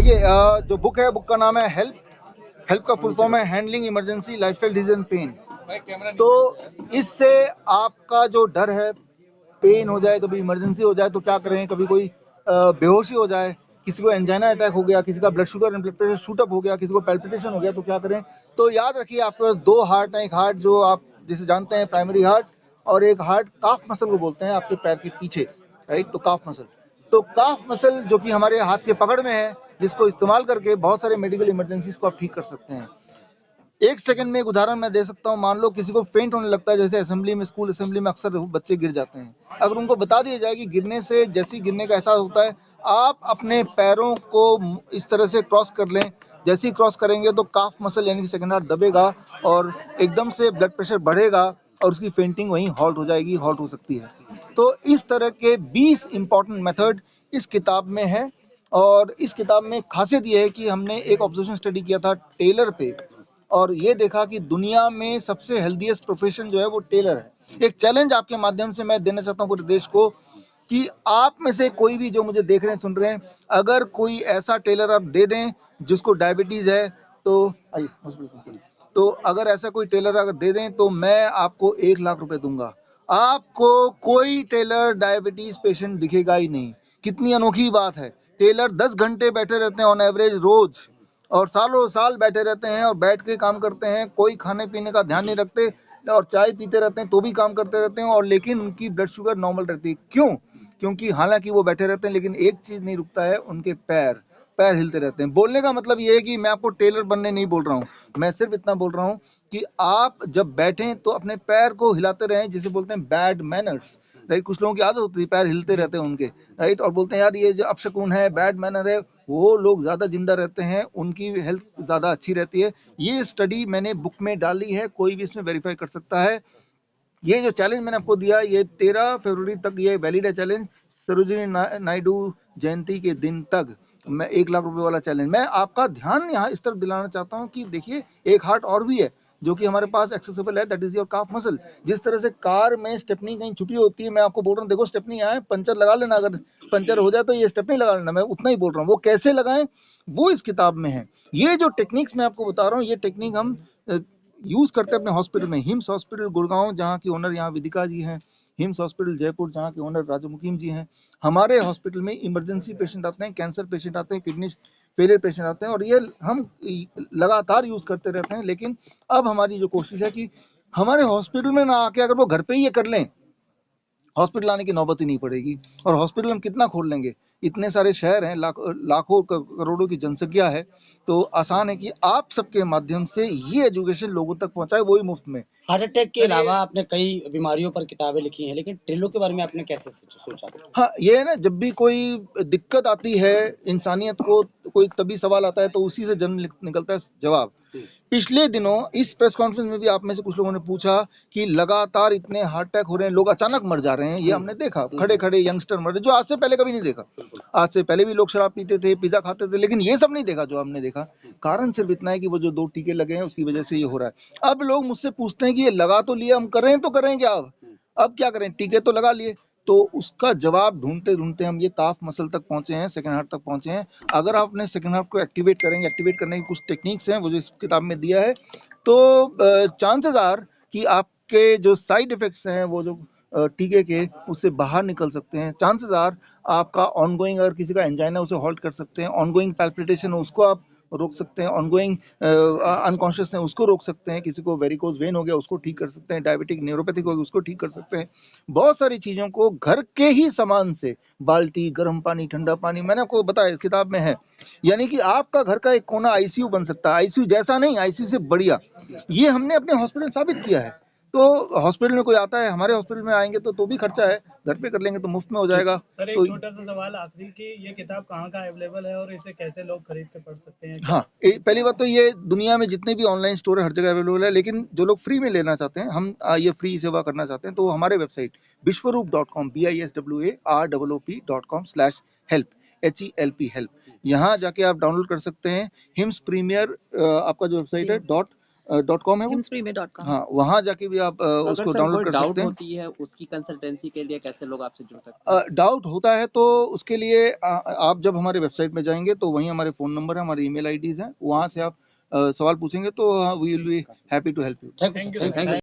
देखिए जो बुक है, बुक का नाम है हेल्प। हेल्प का फुल फॉर्म है handling emergency lifestyle disease and pain. तो इससे आपका जो डर है, पेन हो जाए, कभी इमरजेंसी हो जाए तो क्या करें, कभी कोई बेहोशी हो जाए, किसी को एंजाइना अटैक हो गया, किसी का blood sugar and blood pressure shoot up हो गया, किसी को पैल्पिटेशन हो गया, तो क्या करें। तो याद रखिए आपके पास दो हार्ट हैं। एक हार्ट जो आप जिसे जानते हैं प्राइमरी हार्ट, और एक हार्ट काफ मसल को बोलते हैं, आपके पैर के पीछे, राइट। तो काफ मसल, तो काफ मसल जो कि हमारे हाथ के पकड़ में है, जिसको इस्तेमाल करके बहुत सारे मेडिकल इमरजेंसीज को आप ठीक कर सकते हैं। एक सेकंड में एक उदाहरण मैं दे सकता हूँ। मान लो किसी को फेंट होने लगता है, जैसे असेंबली में, स्कूल असेंबली में अक्सर बच्चे गिर जाते हैं। अगर उनको बता दिया जाए कि गिरने से, जैसे गिरने का एहसास होता है, आप अपने पैरों को इस तरह से क्रॉस कर लें, जैसे ही क्रॉस करेंगे तो काफ मसल यानी कि सेकंड हार्ट दबेगा और एकदम से ब्लड प्रेशर बढ़ेगा और उसकी फेंटिंग वहीं हॉल्ट हो जाएगी, हॉल्ट हो सकती है। तो इस तरह के 20 इंपॉर्टेंट मेथड इस किताब में है। और इस किताब में खासियत ये है कि हमने एक ऑब्जर्वेशन स्टडी किया था टेलर पे, और ये देखा कि दुनिया में सबसे हेल्दीएस्ट प्रोफेशन जो है वो टेलर है। एक चैलेंज आपके माध्यम से मैं देना चाहता हूँ पूरे देश को कि आप में से कोई भी जो मुझे देख रहे हैं, सुन रहे हैं, अगर कोई ऐसा टेलर आप दे दें जिसको डायबिटीज है, तो आइए हॉस्पिटल, तो अगर ऐसा कोई टेलर अगर दे दें तो मैं आपको 1 लाख रुपए दूंगा। आपको कोई टेलर डायबिटीज पेशेंट दिखेगा ही नहीं। कितनी अनोखी बात है। टेलर 10 घंटे बैठे रहते हैं ऑन एवरेज रोज, और सालों साल बैठे रहते हैं और बैठ के काम करते हैं, कोई खाने पीने का ध्यान नहीं रखते, और चाय पीते रहते हैं तो भी काम करते रहते हैं, और लेकिन उनकी ब्लड शुगर नॉर्मल रहती है। क्यों? क्योंकि हालांकि वो बैठे रहते हैं, लेकिन एक चीज नहीं रुकता है, उनके पैर, पैर हिलते रहते हैं। बोलने का मतलब ये है कि मैं आपको टेलर बनने नहीं बोल रहा हूँ, मैं सिर्फ इतना बोल रहा हूँ कि आप जब बैठें तो अपने पैर को हिलाते रहें, जिसे बोलते हैं बैड मैनर्स, राइट। कुछ लोगों की आदत होती है पैर हिलते रहते हैं उनके, राइट, और बोलते हैं यार ये जो अपशकुन है, बैड मैनर है। वो लोग ज्यादा जिंदा रहते हैं, उनकी हेल्थ ज्यादा अच्छी रहती है। ये स्टडी मैंने बुक में डाली है, कोई भी इसमें वेरीफाई कर सकता है। ये जो चैलेंज मैंने आपको दिया, ये 13 फरवरी तक ये वैलिड है चैलेंज। सरोजिनी नायडू जयंती के दिन तक मैं 1 लाख रुपए वाला चैलेंज, मैं आपका ध्यान यहाँ इस तरफ दिलाना चाहता हूँ कि देखिए एक हार्ट और भी है जो कि हमारे पास एक्सेसिबल है, that is your calf muscle. जिस तरह से कार में स्टेपनी कहीं छुपी होती है, मैं आपको बोल रहा हूँ देखो स्टेपनी यहाँ है, पंचर लगा लेना, अगर पंचर हो जाए तो ये स्टेपनी लगा लेना, मैं उतना ही बोल रहा हूँ। वो कैसे लगाएं वो इस किताब में है। ये जो टेक्निक्स मैं आपको बता रहा हूँ, ये टेक्निक हम यूज करते हैं अपने हॉस्पिटल में। हिम्स हॉस्पिटल गुड़गांव, जहाँ की ओनर यहाँ विदिका जी हैं। हिम्स हॉस्पिटल जयपुर, जहाँ के ओनर राजा मुकीम जी हैं। हमारे हॉस्पिटल में इमरजेंसी पेशेंट आते हैं, कैंसर पेशेंट आते हैं, किडनी फेलियर पेशेंट आते हैं, और ये हम लगातार यूज करते रहते हैं। लेकिन अब हमारी जो कोशिश है कि हमारे हॉस्पिटल में ना आके अगर वो घर पे ही ये कर लें, हॉस्पिटल आने की नौबत ही नहीं पड़ेगी। और हॉस्पिटल हम कितना खोल लेंगे, इतने सारे शहर हैं, लाखों करोड़ों की जनसंख्या है। तो आसान है कि आप सबके माध्यम से ये एजुकेशन लोगों तक पहुंचाए, वो ही मुफ्त में। हार्ट अटैक के अलावा आपने कई बीमारियों पर किताबें लिखी हैं, लेकिन टेलों के बारे में आपने कैसे सोचा? हाँ, ये है ना, जब भी कोई दिक्कत आती है इंसानियत को, कोई तभी सवाल आता है तो उसी से जन्म निकलता है जवाब। पिछले दिनों इस प्रेस कॉन्फ्रेंस में भी आप में से कुछ लोगों ने पूछा कि लगातार इतने हार्ट अटैक हो रहे हैं, लोग अचानक मर जा रहे हैं। ये हमने देखा, खड़े खड़े यंगस्टर मर रहे, जो आज से पहले कभी नहीं देखा। आज से पहले भी लोग शराब पीते थे, पिज्जा खाते थे, लेकिन ये सब नहीं देखा जो हमने देखा। कारण सिर्फ इतना है कि वो जो 2 टीके लगे हैं उसकी वजह से ये हो रहा है। अब लोग मुझसे पूछते हैं कि ये लगा तो लिया, हम करें तो करें क्या? अब क्या करें, टीके तो लगा लिए। तो उसका जवाब ढूंढते ढूंढते हम ये काफ मसल तक पहुंचे हैं, सेकंड हार्ट तक पहुंचे हैं। अगर आप अपने सेकंड हार्ट को एक्टिवेट करेंगे, एक्टिवेट करने की कुछ टेक्निक्स हैं वो जो इस किताब में दिया है, तो चांसेस आर कि आपके जो साइड इफेक्ट्स हैं वो जो टीके के, उससे बाहर निकल सकते हैं। चांसेस आर आपका ऑनगोइंग, अगर किसी का एंजाइना उसे हॉल्ट कर सकते हैं, ऑनगोइंग पैल्पिटेशन उसको आप रोक सकते हैं, ऑनगोइंग अनकॉन्शियस है उसको रोक सकते हैं, किसी को वेरिकोज वेन हो गया उसको ठीक कर सकते हैं, डायबिटिक न्यूरोपैथिक हो गया उसको ठीक कर सकते हैं। बहुत सारी चीजों को घर के ही सामान से, बाल्टी, गर्म पानी, ठंडा पानी, मैंने आपको बताया इस किताब में है। यानी कि आपका घर का एक कोना आईसीयू बन सकता है, आईसीयू जैसा नहीं, आईसीयू से बढ़िया। ये हमने अपने हॉस्पिटल साबित किया है। तो हॉस्पिटल में कोई आता है, हमारे हॉस्पिटल में आएंगे तो भी खर्चा है, घर पे कर लेंगे तो मुफ्त में हो जाएगा। सर एक तो छोटा सा सवाल आखिरी कि ये किताब कहाँ कहाँ अवेलेबल है और इसे कैसे लोग खरीद के पढ़ सकते हैं? हाँ, पहली बात तो ये दुनिया में जितने भी ऑनलाइन स्टोर है हर जगह अवेलेबल है, लेकिन जो लोग फ्री में लेना चाहते हैं, हम ये फ्री सेवा करना चाहते हैं, तो हमारे वेबसाइट विश्वरूप.com, biswaroop.com/help, HELP, यहाँ जाके आप डाउनलोड कर सकते हैं। हिम्स प्रीमियर आपका जो वेबसाइट है .com है वो, himspree.com। हाँ वहाँ जाके भी आप उसको अगर सर डाउनलोड कोई कर डाउट सकते हैं। होती है उसकी कंसल्टेंसी के लिए कैसे लोग आपसे जुड़ सकते हैं? डाउट होता है तो उसके लिए आप जब हमारे वेबसाइट में जाएंगे तो वहीं हमारे फ़ोन नंबर है, हमारी ईमेल आईडीज़ हैं, वहाँ से आप सवाल पूछेंगे तो we will be happy to help you. Thank you thank you sir. Sir.